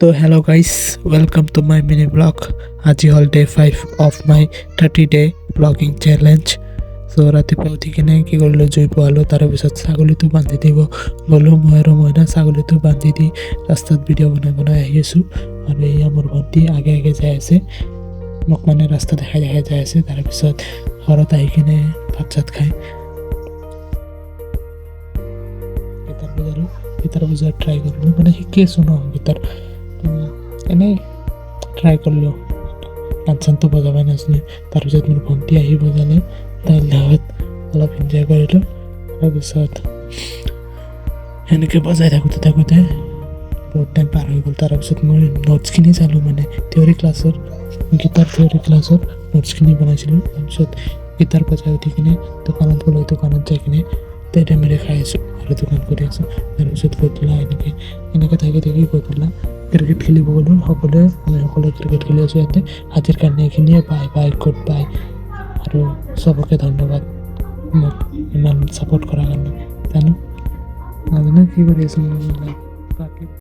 So hello guys, welcome to my mini vlog. আজি হ'ল day 5 of my 30-day vlogging challenge. So ৰাতিপুৱা উঠি কিনে কি কৰিলোঁ, জুই পোৱালোঁ। তাৰপিছত ছাগলীটো বান্ধি দিব গ'লোঁ। মই আৰু মইনা ছাগলীটো বান্ধি দি ৰাস্তাত ভিডিঅ' বনাই আহি আছোঁ। আৰু এয়া মোৰ ভণ্টি আগে আগে যাই আছে, মোক মানে ৰাস্তা দেখাই যাই আছে। তাৰপিছত ঘৰত আহি কিনে ভাত চাত খাই গীটাৰ বজালোঁ। গীটাৰ বজাৰ ট্ৰাই কৰিলোঁ, মানে শিকি আছোঁ ন গীটাৰ, এনেই ট্ৰাই কৰিলোঁ। গান চানটো বজাব নাজানো। তাৰপিছত মোৰ ভণ্টি আহি বজালে, তাইৰ লগত অলপ এনজয় কৰিলোঁ। তাৰপিছত সেনেকৈ বজাই থাকোঁতে বহুত টাইম পাৰ হৈ গ'ল। তাৰপিছত মই নোটছখিনি চালোঁ, মানে থিয়ৰী ক্লাছৰ গীটাৰ থিয়ৰী ক্লাছৰ নোটছখিনি বনাইছিলোঁ। তাৰপিছত গীটাৰ বজাই উঠি কিনে দোকানত গ'লোঁ। দোকানত যাই কিনে তেৰে মেৰে খাই আছোঁ আৰু দোকান কৰি আছোঁ। তাৰপিছত গধূলা এনেকৈ থাকি গধূলা ক্ৰিকেট খেলিব গ'লোঁ। আমি সকলোৱে ক্ৰিকেট খেলি আছোঁ ইয়াতে। আজিৰ কাৰণে এইখিনিয়ে, বাই গুড বাই। আৰু চবকে ধন্যবাদ মোক ইমান ছাপোৰ্ট কৰাৰ কাৰণে। নাজানো কি কৰি আছোঁ মই।